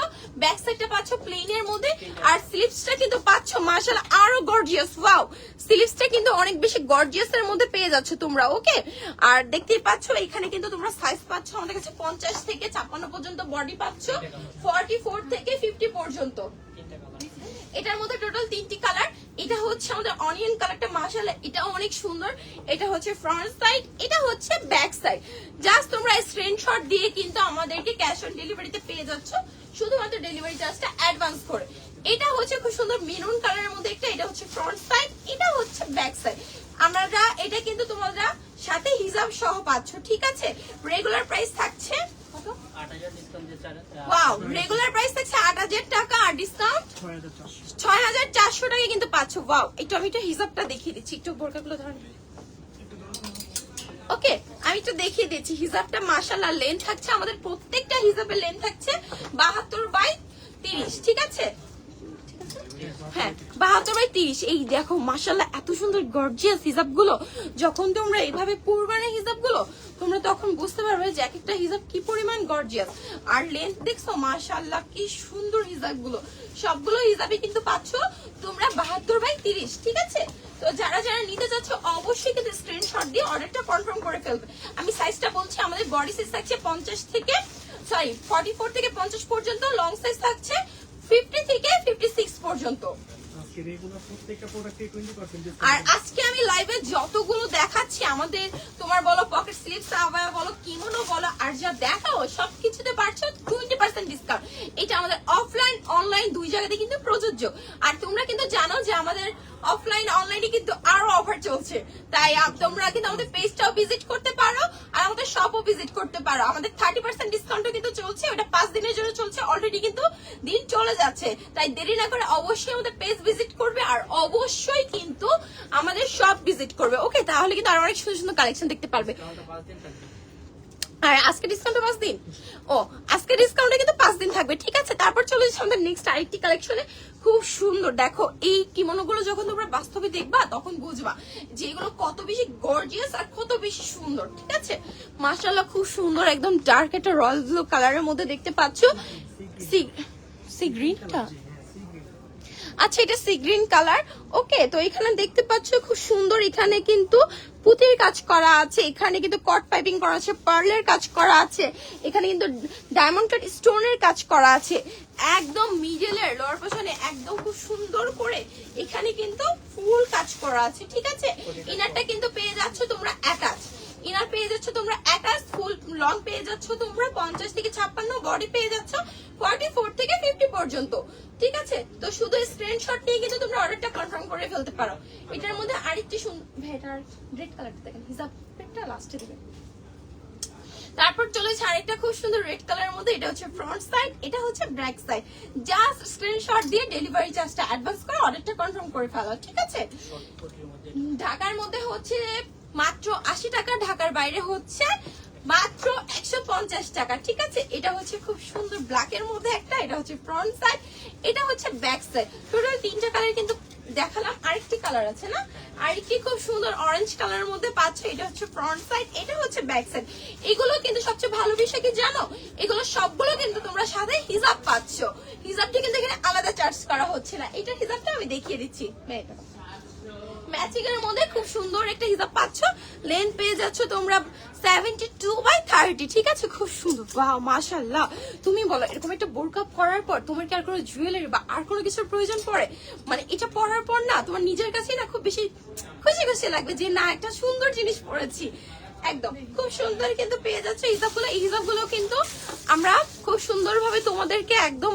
[SPEAKER 1] ব্যাক সাইডটা পাচ্ছ প্লেনের মধ্যে। আর স্লিভসটা কিন্তু পাচ্ছ মাশাআল্লাহ আরো গর্জিয়াস। ওয়াও স্লিভসটা কিন্তু অনেক বেশি গর্জিয়াস এর মধ্যে পেয়ে যাচ্ছ তোমরা, ওকে। আর দেখতেই পাচ্ছ এখানে কিন্তু তোমরা সাইজ পাচ্ছ আমাদের কাছে 50 থেকে 56 পর্যন্ত, বডি পাচ্ছ 44 থেকে 50 পর্যন্ত। এটার মধ্যে টোটাল 3টি কালার। এটা হচ্ছে আমাদের অনিয়ন কালারটা, মাশাআল্লাহ এটা অনেক সুন্দর। এটা হচ্ছে ফ্রন্ট সাইড, এটা হচ্ছে ব্যাক সাইড। জাস্ট তোমরা স্ক্রিনশট দিয়ে কিন্তু আমাদেরকে ক্যাশ অন ডেলিভারিতে পেয়ে যাচ্ছ, শুধুমাত্র ডেলিভারি চার্জটা অ্যাডভান্স করে। এটা হচ্ছে খুব সুন্দর মেরুন কালারের মধ্যে একটা, এটা হচ্ছে ফ্রন্ট সাইড, এটা হচ্ছে ব্যাক সাইড। আমরা এটা কিন্তু তোমরা সাথে হিজাব সহ পাচ্ছ, ঠিক আছে। রেগুলার প্রাইস থাকছে কত?
[SPEAKER 2] 8000 ডিসকাউন্ট দিয়ে
[SPEAKER 1] ওয়াও, রেগুলার প্রাইস থাকছে 8000 টাকা আর ডিসকাউন্ট 6400 টাকা কিন্তু পাচ্ছ। ওয়াও, একটু আমি একটু হিজাবটা দেখিয়ে দিচ্ছি, একটু বোরকাগুলো ধরেন। ওকে, আমি একটু দেখিয়ে দিচ্ছি হিজাবটা। মাশাআল্লাহ লেন্থ থাকছে আমাদের প্রত্যেকটা হিজাবের লেন্থ থাকছে 72/30, ঠিক আছে। হ্যাঁ 72/30। এই দেখো মাশাআল্লাহ এত সুন্দর গর্জিয়াস হিজাব গুলো, যখন তোমরা এইভাবে পরবে না হিজাব গুলো, তোমরা তখন বুঝতে পারবে যে এক একটা হিজাব কি পরিমাণ গর্জিয়াস। আর লেন্থ দেখছো মাশাআল্লাহ কি সুন্দর হিজাব গুলো, সবগুলো হিজাবে কিন্তু পাচ্ছ তোমরা 72/30, ঠিক আছে। তো যারা যারা নিতে চাচ্ছ অবশ্যই কিন্তু স্ক্রিনশট দিয়ে অর্ডারটা কনফার্ম করে ফেলবে। আমি সাইজটা বলছি, আমাদের বডি সাইজ থাকছে 44 থেকে 50 পর্যন্ত, লং সাইজ থাকছে 50 থেকে 56 পর্যন্ত। আর আজকে আমি লাইভে যতগুলো দেখাচ্ছি আমাদের, তোমার বলো পকেট স্লিপস, আবায়া বলো, কিমোনো বলো, আর যা দেখাও সবকিছুতে পাচ্ছ 20% ডিসকাউন্ট। এটা আমাদের অফলাইন অনলাইন দুই জায়গাতে কিন্তু প্রযোজ্য। আর তোমরা কিন্তু জানো যে আমাদের অফলাইন অনলাইনে কিন্তু আরো অফার চলছে, তাই তোমরা কিন্তু আমাদের পেজটাও ভিজিট করতে পারো আর আমাদের শপও ভিজিট করতে পারো। আমাদের 30% ডিসকাউন্টও কিন্তু চলছে, ওটা 5 দিনের জন্য চলছে, অলরেডি কিন্তু দিন চলে যাচ্ছে। তাই দেরি না করে অবশ্যই আমাদের পেজ ভিজিট করবে আর অবশ্যই কিন্তু আমাদের শপ ভিজিট করবে। ওকে, তাহলে কিন্তু আরো অনেক সুন্দর সুন্দর কালেকশন দেখতে পারবে। আর আজকে ডিসকাউন্ট 5 দিন, ও আজকে ডিসকাউন্টে কিন্তু 5 দিন থাকবে, ঠিক আছে। তারপর চলে যাচ্ছে আমাদের নেক্সট আরেকটি কালেকশনে, খুব সুন্দর। দেখো এই কিমোনোগুলো যখন তোমরা বাস্তবে দেখবা তখন বুঝবা যে এগুলো কত বেশি গর্জিয়াস আর কত বেশি সুন্দর, ঠিক আছে। মাশাআল্লাহ খুব সুন্দর, একদম ডার্ক একটা রয়্যাল ব্লু কালারের মধ্যে দেখতে পাচ্ছ। সি গ্রিনটা, আচ্ছা এটা সি গ্রিন কালার। ওকে, তো এখানে দেখতে পাচ্ছ খুব সুন্দর, এখানে কিন্তু পুঁতির কাজ করা আছে, এখানে কিন্তু কট পাইপিং করা আছে, পার্লের কাজ করা আছে, এখানে কিন্তু ডায়মন্ড কাট স্টোনের কাজ করা আছে। একদম মিডলের লোয়ার পোর্শনে একদম খুব সুন্দর করে এখানে কিন্তু ফুল কাজ করা আছে, ঠিক আছে। ইনারটা কিন্তু পেয়ে যাচ্ছ তোমরা অ্যাটাচ, ইনার পেয়ে যাচ্ছ তোমরা অ্যাটাচ, ফুল লং পেয়ে যাচ্ছ তোমরা 50 থেকে 56, বডি পেয়ে যাচ্ছ 44 থেকে 50 পর্যন্ত, ঠিক আছে। তো শুধু স্ক্রিনশট নিয়ে কিন্তু তোমরা অর্ডারটা কনফার্ম করে ফেলতে পারো। এটার মধ্যে আরেকটি ভেটার রেড কালারটা দেখেন, হিজাবটা লাস্টে দিবেন। তারপর চলেছে আরেকটা খুব সুন্দর রেড কালারের মধ্যে, এটা হচ্ছে ফ্রন্ট সাইড, এটা হচ্ছে ব্যাক সাইড। জাস্ট স্ক্রিনশট দিয়ে ডেলিভারি চার্জটা অ্যাডভান্স করে অর্ডারটা কনফার্ম করে ফেলো, ঠিক আছে। ঢাকার মধ্যে হচ্ছে মাত্র 80 টাকা, ঢাকার বাইরে হচ্ছে মাত্র 150 টাকা, ঠিক আছে। এটা হচ্ছে খুব সুন্দর ব্ল্যাকের মধ্যে একটা, এটা হচ্ছে ফ্রন্ট সাইড, এটা হচ্ছে ব্যাক সাইড। টোটাল 3টা কালার কিন্তু দেখালাম, আরেকটি কালার আছে না, আরেকটি খুব সুন্দর অরেঞ্জ কালারের মধ্যে পাচ্ছ, এটা হচ্ছে ফ্রন্ট সাইড, এটা হচ্ছে ব্যাক সাইড। এগুলো কিন্তু সবচেয়ে ভালো বিষয় কি জানো, এগুলো সবগুলো কিন্তু তোমরা সাথে হিজাব পাচ্ছ, হিজাবটি কিন্তু এখানে আলাদা চার্জ করা হচ্ছে না। এটা হিজাবটা আমি দেখিয়ে দিচ্ছি, ম্যাচিং এর মধ্যে খুব সুন্দর একটা হিজাব পাচ্ছ, লেন্থ পেয়ে যাচ্ছ তোমরা 72/30, ঠিক আছে। খুব সুন্দর, ওয়াও মাশাআল্লাহ। তুমি বলো এরকম একটা বোরকা পরার পর তোমার কি আর কোনো জুয়েলারি বা আর কোনো কিছুর প্রয়োজন পড়ে? মানে এটা পরার পর না তোমার নিজের কাছেই না খুব বেশি খুশি খুশি লাগবে যে না একটা সুন্দর জিনিস পরেছি। একদম খুব সুন্দর কিন্তু পেয়ে যাচ্ছে হিজাবগুলো। এই হিজাবগুলো কিন্তু আমরা খুব সুন্দরভাবে তোমাদেরকে একদম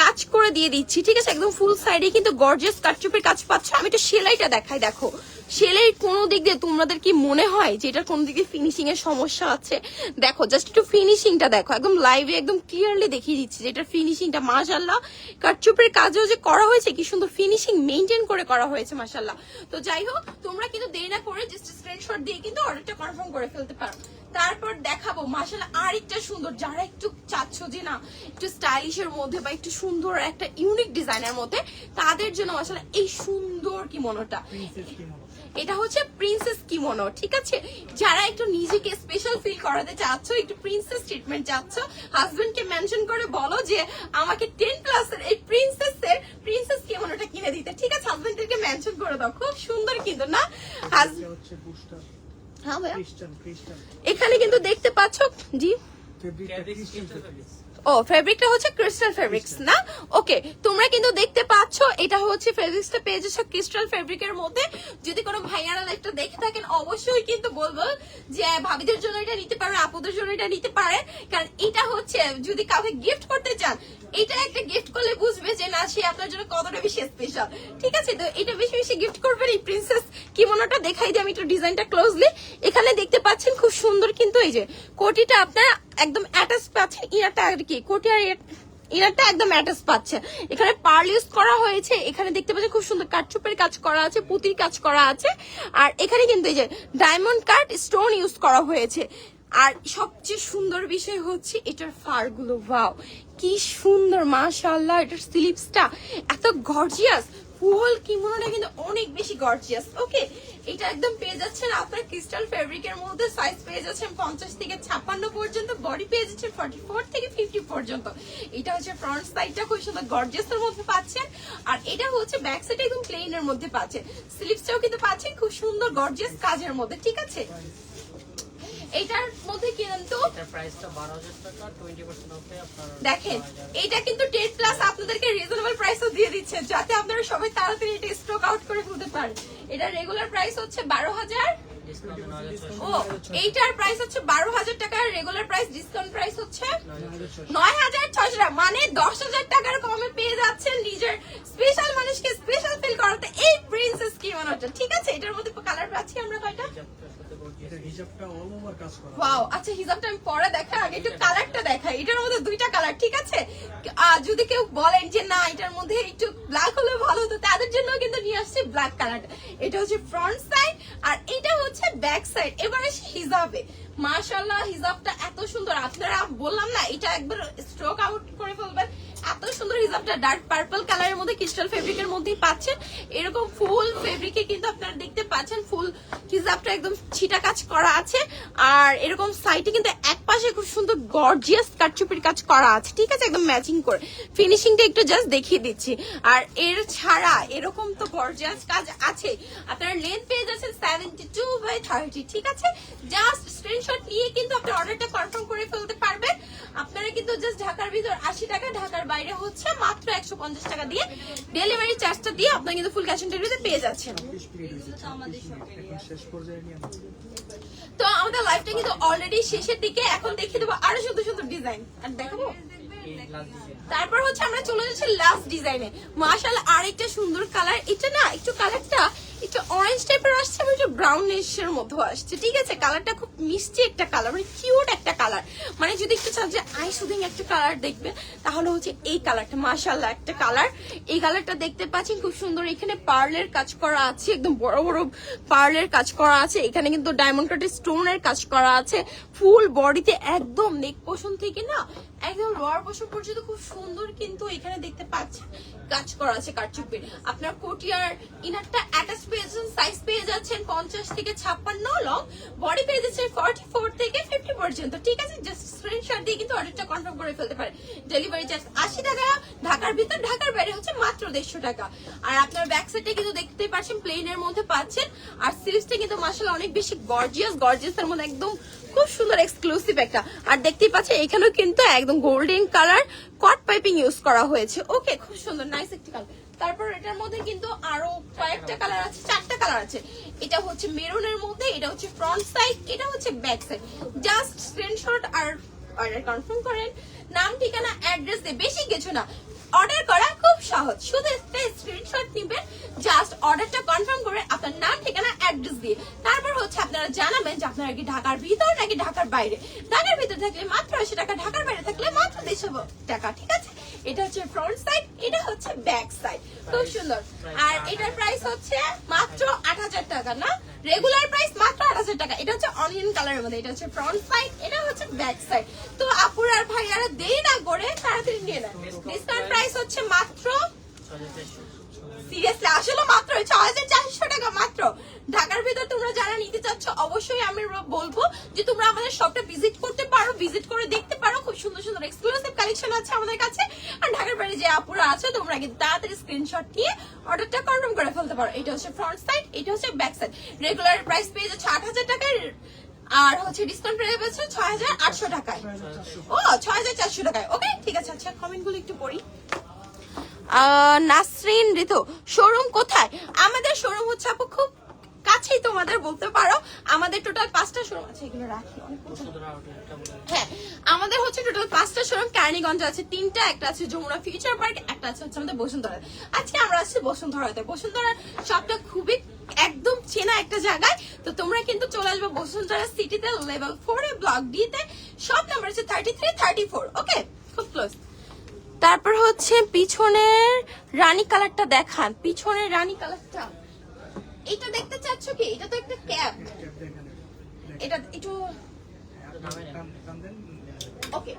[SPEAKER 1] কাজ করে দিয়ে দিচ্ছি, ঠিক আছে। একদম ফুল সাইডে কিন্তু গর্জিয়াস কাটচুপের কাজ পাচ্ছ। আমি একটু সেলাইটা দেখাই, দেখো সেলাই কোন দিক দিয়ে তোমাদের কি মনে হয় যে এটার কোন দিক দিয়ে ফিনিশিং এর সমস্যা আছে? দেখো জাস্ট একটু ফিনিশিংটা দেখো, একদম লাইভে একদম ক্লিয়ারলি দেখিয়ে দিচ্ছি যে এটার ফিনিশিংটা মাশাআল্লাহ। কাটচুপের কাজেও যে করা হয়েছে কি সুন্দর ফিনিশিং মেইনটেইন করে করা হয়েছে মাশাআল্লাহ। তো যাই হোক তোমরা কিন্তু দেরি না করে জাস্ট স্ক্রিনশট দিয়ে কিন্তু অর্ডারটা কনফার্ম করে ফেলতে পারো। তারপর দেখাবো মাশাআল্লাহ আরেকটা সুন্দর, যারা একটু চাচ্ছ যে না একটু স্টাইলিশের মধ্যে বা একটু সুন্দর একটা ইউনিক ডিজাইনের মধ্যে, তাদের জন্য মাশাআল্লাহ এই সুন্দর কিমোনোটা। এটা হচ্ছে প্রিন্সেস কিমোনো, ঠিক আছে। যারা একটু নিজেকে স্পেশাল ফিল করাতে চাচ্ছ, একটু প্রিন্সেস ট্রিটমেন্ট চাচ্ছ, হাজবেন্ডকে মেনশন করে বলো যে আমাকে 10+ এর এই প্রিন্সেস কিমোনোটা কিনে দিতে, ঠিক আছে। হাজবেন্ডকে মেনশন করে দাও, খুব সুন্দর কিন্তু না। হ্যাঁ ভাইয়া, এখানে কিন্তু দেখতে পাচ্ছ, জি
[SPEAKER 3] ফেব্রিকটা
[SPEAKER 2] ফেব্রিক্স
[SPEAKER 3] ক্রিস্টাল
[SPEAKER 2] ক্রিস্টাল
[SPEAKER 3] ফেব্রিক।
[SPEAKER 1] ও ফেব্রিকটা হচ্ছে ক্রিস্টাল ফেব্রিক্স না? ওকে, তোমরা কিন্তু দেখতে পাচ্ছ এটা হচ্ছে ফেব্রিক্সটা পেয়ে যাচ্ছ ক্রিস্টাল ফেব্রিকের মধ্যে। যদি কোনো ভাইয়ারা লাইভটা দেখে থাকেন অবশ্যই কিন্তু বলবো যে ভাবিদের জন্য এটা নিতে পারো, আপুদের জন্য এটা নিতে পারে, কারণ এটা হচ্ছে যদি কাউকে গিফট করতে চান এটা একটা গিফট করলে বুঝবে যে না সে আপনার জন্য কতটা বেশি স্পেশাল। ঠিক আছে, তো এটা বেশি বেশি গিফট করবেন। এই প্রিন্সেস কিমোনোটা দেখাই দিই আমি একটু ডিজাইনটা ক্লোজলি। এখানে দেখতে পাচ্ছেন খুব সুন্দর কিন্তু এই যে কোটিটা আপনারা একদম অ্যাটাচ পাচ্ছেন, ইনারটা আর কি কোটি আর ইনারটা একদম অ্যাটাচ পাচ্ছে। এখানে পার্ল ইউজ করা হয়েছে, এখানে দেখতে পাচ্ছেন খুব সুন্দর কাটচুপের কাজ করা আছে, পুতির কাজ করা আছে, আর এখানে কিন্তু এই যে ডায়মন্ড কাট স্টোন ইউজ করা হয়েছে। আর সবচেয়ে সুন্দর বিষয় হচ্ছে এটার ফার গুলো, ওয়াও কি সুন্দর মাশাআল্লাহ। এটার স্লিপসটা এত গর্জিয়াস, ফুল কিমোনোটা কিন্তু অনেক বেশি গর্জিয়াস। ওকে, এটা একদম পেয়ে যাচ্ছেন আপনার ক্রিস্টাল ফেব্রিকের মধ্যে, সাইজ পেয়ে যাচ্ছেন 50 থেকে 56 পর্যন্ত, বডি পেয়ে যাচ্ছেন 44 থেকে 50 পর্যন্ত। এটা হচ্ছে ফ্রন্ট সাইডটা খুব সুন্দর গর্জিয়াসের মধ্যে পাচ্ছেন, আর এটা হচ্ছে ব্যাক সাইড একদম প্লেনের মধ্যে পাচ্ছেন। স্লিপসটাও কিন্তু পাচ্ছেন খুব সুন্দর গর্জিয়াস কাজের মধ্যে। ঠিক আছে, এটার মধ্যে কিন্তু
[SPEAKER 2] এটার প্রাইসটা 12,000 টাকা, 20% অফে আপনার
[SPEAKER 1] দেখেন
[SPEAKER 2] 6,000
[SPEAKER 1] এটা কিন্তু 10 প্লাস আপনাদেরকে রিজনেবল প্রাইসও দিয়ে দিচ্ছে, যাতে আপনারা সবাই তাড়াতাড়ি এটা স্টক আউট করে ফেলতে পারেন। এটা রেগুলার প্রাইস হচ্ছে 12,000,
[SPEAKER 2] ডিসকাউন্ট 9,600
[SPEAKER 1] ও এইটার প্রাইস হচ্ছে 12,000 টাকা, রেগুলার প্রাইস ডিসকাউন্ট প্রাইস হচ্ছে 9,600 টাকা, মানে 10,000 টাকার কমে পেয়ে যাচ্ছেন নিজের স্পেশাল মানুষকে স্পেশাল ফিল করাতে এই প্রিন্সেস কিমোনোটা। ঠিক আছে, এটার মধ্যে কালার পাচ্ছি আমরা কয়টা?
[SPEAKER 3] এটা হিজাবটা অল ওভার কাজ করা।
[SPEAKER 1] ওয়াও, আচ্ছা হিজাবটা আমি পরে দেখা, আগে একটু কালারটা দেখাই। এটার মধ্যে দুইটা কালার। ঠিক আছে, যদি কেউ বলেন যে না এটার মধ্যে একটু ব্ল্যাক হলে ভালো হতো, তাদের জন্য কিন্তু নিয়ে আসছে ব্ল্যাক কালারটা। এটা হচ্ছে ফ্রন্ট সাইড আর এটা হচ্ছে ব্যাক সাইড। এবার আসি হিজাবে, মাশাআল্লাহ হিজাবটা এত সুন্দর, আপনারা বললাম না এটা একবার স্ট্রোক আউট করে ফেলবেন। এত সুন্দর হিজাবটা ডার্ক পার্পল কালারের মধ্যে ক্রিস্টাল ফেব্রিকের মধ্যেই পাচ্ছেন। এরকম ফুল ফেব্রিকে কিন্তু আপনারা দেখতে পাচ্ছেন ফুল হিজাবটা একদম ছিটা কাজ করা আছে, আর এরকম সাইডে কিন্তু এক পাশে খুব সুন্দর গর্জিয়াস কাটচুপির কাজ করা আছে। ঠিক আছে, একদম ম্যাচিং করে ফিনিশিংটা একটু জাস্ট দেখিয়ে দিচ্ছি। আর এর ছাড়া এরকম তো গর্জিয়াস কাজ আছে। আপনারা লেন্থ পেয়ে যাচ্ছেন 72/30। ঠিক আছে, জাস্ট স্ক্রিনশট নিয়ে কিন্তু আপনি অর্ডারটা কনফার্ম করে ফেলতে পারবেন। আপনারা কিন্তু জাস্ট ঢাকার ভিতর 80 টাকা, ঢাকার বাইরে হচ্ছে মাত্র 150 টাকা দিয়ে ডেলিভারি চার্জটা দিয়ে আপনারা কিন্তু ফুল ক্যাশ অন ডেলিভারিতে পেয়ে যাচ্ছেন।
[SPEAKER 3] 20 মিনিট হয়েছে, 26 মিনিট। এখন শেষ পর্যায়ে নিয়ে আমরা
[SPEAKER 1] তো আমাদের লাইভটা কিন্তু অলরেডি শেষের দিকে, এখন দেখিয়ে দেবো আরো সুন্দর সুন্দর ডিজাইন আর দেখাবো।
[SPEAKER 2] এই লাস্ট ডিজাইন
[SPEAKER 1] তারপর হচ্ছে আমরা চলে যাচ্ছি লাস্ট ডিজাইনে। মাশাআল্লাহ আরেকটা সুন্দর কালার, এটা না একটু কালারটা একটু অরেঞ্জ টাইপের আসছে, আবার একটু ব্রাউনিশ এর মধ্যে আসছে। ঠিক আছে, কালারটা খুব মিষ্টি একটা কালার, মানে কিউট একটা কালার। মানে যদি একটু চান যে আই সুদিং একটা কালার দেখবে তাহলে হচ্ছে এই কালারটা, মাশাআল্লাহ একটা কালার। এই কালারটা দেখতে পাচ্ছেন খুব সুন্দর, এখানে পার্লের কাজ করা আছে, একদম বড় বড় পার্লের কাজ করা আছে। এখানে কিন্তু ডায়মন্ড কাটের স্টোনের কাজ করা আছে। ফুল বডিতে একদম নেক পোর্শন থেকে না একদম লোয়ার পোর্শন পর্যন্ত খুব সুন্দর কিন্তু এখানে দেখতে পাচ্ছেন কাজ করা আছে কাটচুপির। আপনার কোটিয়ার ইনারটা অ্যাটাচ পেয়ে যাচ্ছেন, সাইজ পেয়ে যাচ্ছেন 50 থেকে 56, লং বডি পেয়ে যাচ্ছেন 44 থেকে 50 পর্যন্ত। ঠিক আছে, জাস্ট স্ক্রিনশট দিয়ে কিন্তু অর্ডারটা কনফার্ম করে ফেলতে পারেন। ডেলিভারি চার্জ 80 টাকা, ঢাকার ভিতর, ঢাকার বাইরে হচ্ছে মাত্র 150 টাকা। আর আপনার ব্যাক সাইডটা কিন্তু দেখতে পাচ্ছেন প্লেনের মধ্যে পাচ্ছেন, আর সিরিজটা কিন্তু মাশাআল্লাহ অনেক বেশি গর্জিয়াস, গর্জিয়াসের মধ্যে একদম খুব সুন্দর এক্সক্লুসিভ একটা। আর দেখতেই পাচ্ছেন এখানেও কিন্তু একদম গোল্ডেন কালার কট পাইপিং ইউজ করা হয়েছে। ওকে, খুব সুন্দর নাইস একটা কালার। তারপর এটার মধ্যে কিন্তু আরো কয়েকটা কালার আছে, 4টা কালার আছে। এটা হচ্ছে মেরুনের মধ্যে, এটা হচ্ছে ফ্রন্ট সাইড, এটা হচ্ছে ব্যাক সাইড। জাস্ট স্ক্রিনশট আর অর্ডার কনফার্ম করেন, নাম ঠিকানা অ্যাড্রেস দিয়ে, বেশি কিছু না। অর্ডার করা খুব সহজ, শুধু একটা স্ক্রিনশট নেবেন, জাস্ট অর্ডারটা কনফার্ম করে আপনার নাম ঠিকানা অ্যাড্রেস দিয়ে তারপর হচ্ছে আপনারা জানাবেন যে আপনারা কি ঢাকার ভিতর নাকি ঢাকার বাইরে। ঢাকার ভিতর থাকলে মাত্র 80 টাকা, ঢাকার বাইরে থাকলে মাত্র 150 টাকা। ঠিক আছে, এটা হচ্ছে ফ্রন্ট সাইড, এটা হচ্ছে ব্যাক সাইড, খুব সুন্দর। আর এটার প্রাইস হচ্ছে মাত্র 8,000 টাকা, না রেগুলার প্রাইস মাত্র 8,000 টাকা। এটা হচ্ছে অনিয়ন কালারের মধ্যে, এটা হচ্ছে ফ্রন্ট সাইড, এটা হচ্ছে ব্যাক সাইড। তো আপুরা আর ভাইয়ারা দেরি না করে তাড়াতাড়ি নিয়ে নেন। ডিসকাউন্ট প্রাইস হচ্ছে মাত্র,
[SPEAKER 2] 6,400
[SPEAKER 1] সিরিয়াসলি আসলে মাত্র 6,400 টাকা মাত্র। ঢাকার ভিতর তোমরা যারা নিতে চাচ্ছ অবশ্যই আমি বলবো যে তোমরা আমাদের শপটা ভিজিট করতে পারো, ভিজিট করে দেখতে পারো। খুব সুন্দর সুন্দর এক্সক্লুসিভ কালেকশন আছে আমাদের কাছে। আর ঢাকার বাইরে যে আপুরা আছে তোমরা কিন্তু তাড়াতাড়ি স্ক্রিনশট নিয়ে অর্ডারটা কনফার্ম করে ফেলতে পারো। এটা হচ্ছে ফ্রন্ট সাইড, এটা হচ্ছে ব্যাক সাইড। রেগুলার প্রাইস পেয়ে যাচ্ছে 8,000 টাকায়, আর হচ্ছে ডিসকাউন্ট পেয়ে যাচ্ছে ৬,৮০০ টাকায়।
[SPEAKER 3] 6,400
[SPEAKER 1] ও ৬,৪০০ টাকায়। ওকে ঠিক আছে। আচ্ছা কমেন্ট গুলো একটু পড়ি। নাসরিন ঋতু, শোরুম কোথায়? আমাদের শোরুম হচ্ছে আপু খুব কাছেই, তোমাদের বলতে পারো। আমাদের টোটাল 5টা শোরুম আছে, এগুলো রাখি অনেক পছন্দ।
[SPEAKER 2] বসুন্ধরা আউটলেটটা বলে
[SPEAKER 1] হ্যাঁ আমাদের হচ্ছে টোটাল 5টা শোরুম, কেরানীগঞ্জ আছে 3টা, একটা আছে যমুনা ফিউচার পার্ক, একটা আছে হচ্ছে আমাদের বসুন্ধরা। আজকে আমরা আছি বসুন্ধরাতে। বসুন্ধরা শপটা খুবই একদম চেনা একটা জায়গায়, তো তোমরা কিন্তু চলে আসবে বসুন্ধরা সিটিতে, লেভেল 4 এ ব্লক ডি তে। শপ নাম্বার হচ্ছে 33, 34। ওকে খুব ক্লোজ। তারপর হচ্ছে পিছনের রানী কালারটা দেখান, পিছনের রানী কালারটা। এটা দেখতে চাচ্ছ কি? এটা তো একটা ক্যাপ,
[SPEAKER 3] ক্যাপ দেখেন
[SPEAKER 1] এটা একটু
[SPEAKER 3] টান দেন
[SPEAKER 1] ওকে।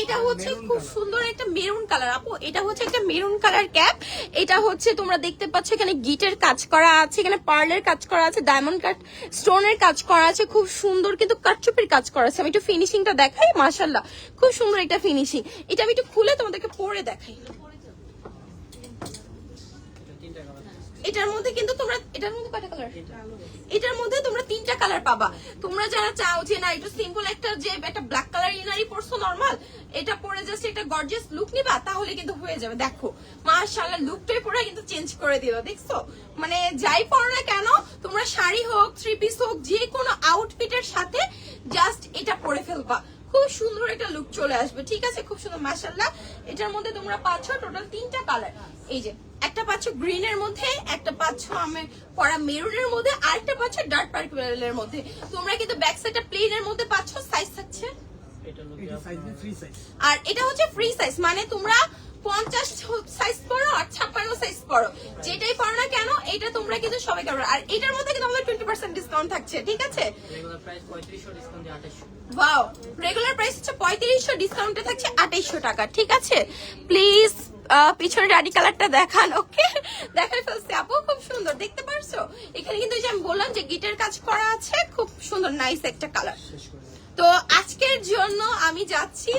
[SPEAKER 1] এটা হচ্ছে খুব সুন্দর একটা মেরুন কালার আপু, এটা হচ্ছে একটা মেরুন কালার ক্যাপ। এটা হচ্ছে তোমরা দেখতে পাচ্ছ এখানে গিটের কাজ করা আছে, এখানে পার্লের কাজ করা আছে, ডায়মন্ড কাট স্টোনের কাজ করা আছে, খুব সুন্দর কিন্তু কাটচুপির কাজ করা আছে। আমি একটু ফিনিশিংটা দেখাই, মাশাআল্লাহ খুব সুন্দর একটা ফিনিশিং। এটা আমি একটু খুলে তোমাদেরকে পরে দেখাই।
[SPEAKER 2] তিনটা কালার।
[SPEAKER 1] এটার মধ্যে কিন্তু তোমরা, এটার মধ্যে কয়টা কালার? এটার মধ্যে তোমরা 3টা কালার পাবা। তোমরা যারা চাও যে না একটু সিম্পল একটা, যে একটা ব্ল্যাক কালার ইনারি পরছো নরমাল, এটা পরে জাস্ট একটা গর্জিয়াস লুক নিবা, তাহলে কিন্তু হয়ে যাবে। দেখো মাশাআল্লাহ লুকটাই পুরো কিন্তু চেঞ্জ করে দিল, দেখছো? মানে যাই পরো না কেন তোমরা, শাড়ি হোক, থ্রি পিস হোক, যে কোনো আউটফিটের সাথে জাস্ট এটা পরে ফেলবা, খুব সুন্দর একটা লুক চলে আসবে। ঠিক আছে, খুব সুন্দর মাশাআল্লাহ। এটার মধ্যে তোমরা পাচ্ছ টোটাল 3টা কালার। এই যে একটা পাচ্ছ গ্রিনের মধ্যে, একটা পাচ্ছ আমি পরা মেরুনের মধ্যে, আরেকটা পাচ্ছ ডার্ক পার্পলের মধ্যে। তোমরা কিন্তু ব্যাক সাইডটা প্লেনের মধ্যে পাচ্ছ। সাইজ থাকছে,
[SPEAKER 2] এটা লোকে
[SPEAKER 3] এটা সাইজ ফ্রি সাইজ
[SPEAKER 1] আর এটা হচ্ছে ফ্রি সাইজ, মানে তোমরা 50 সাইজ পড়ো আর 56 সাইজ পড়ো, যেটাই পড়ো না কেন এটা তোমরা কিন্তু সবাই করবে। আর এটার মধ্যে কিন্তু আমাদের 20% ডিসকাউন্ট থাকছে। ঠিক আছে,
[SPEAKER 2] রেগুলার প্রাইস 3500, ডিসকাউন্ট দিয়ে 2800।
[SPEAKER 1] ওয়াও, রেগুলার প্রাইস হচ্ছে 3500, ডিসকাউন্টে থাকছে 2800 টাকা। ঠিক আছে, প্লিজ পিছনের রানী কালারটা দেখান। ওকে দেখাই ফেলছি আপু, খুব সুন্দর দেখতে পারছো। এখানে কিন্তু এই যে আমি বললাম যে গিটার কাজ করা আছে, খুব সুন্দর নাইস একটা কালার।
[SPEAKER 3] শেষ করে দেন।
[SPEAKER 1] তো আজকের জন্য আমি যাচ্ছি,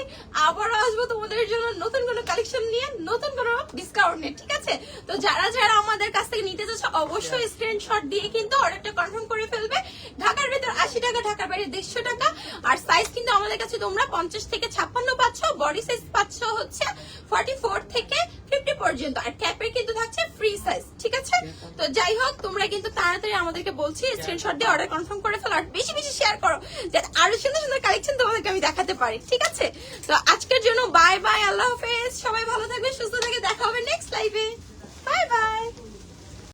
[SPEAKER 1] আবার আসবো তোমাদের জন্য নতুন কোনো কালেকশন নিয়ে, নতুন কোনো ডিসকাউন্ট নিয়ে। ঠিক আছে, তো যারা যারা আমাদের কাছ থেকে নিতে চাচ্ছে অবশ্যই স্ক্রিনশট দিয়ে কিন্তু অর্ডারটা কনফার্ম করে ফেলবে। ঢাকার ভিতর 80 টাকা, ঢাকার বাইরে 150 টাকা। আর সাইজ কিন্তু আমাদের কাছে তোমরা 50 থেকে 56 পাচ্ছ, বডি সাইজ পাচ্ছ হচ্ছে 44 থেকে 50 পর্যন্ত, আর ক্যাপের কিন্তু থাকছে ফ্রি সাইজ। ঠিক আছে, তো যাই হোক তোমরা কিন্তু তাড়াতাড়ি আমাদেরকে বলছি স্ক্রিনশট দিয়ে অর্ডার কনফার্ম করে ফেলো, আর বেশি বেশি শেয়ার করো যাতে আরো সুন্দর সুন্দর কালেকশন তোমাদেরকে আমি দেখাতে পারি। ঠিক আছে, তো আজকের জন্য বাই বাই, আল্লাহ হাফেজ, সবাই ভালো থাকবে, সুস্থ থাকবে, দেখা হবে নেক্সট লাইভে। Bye bye.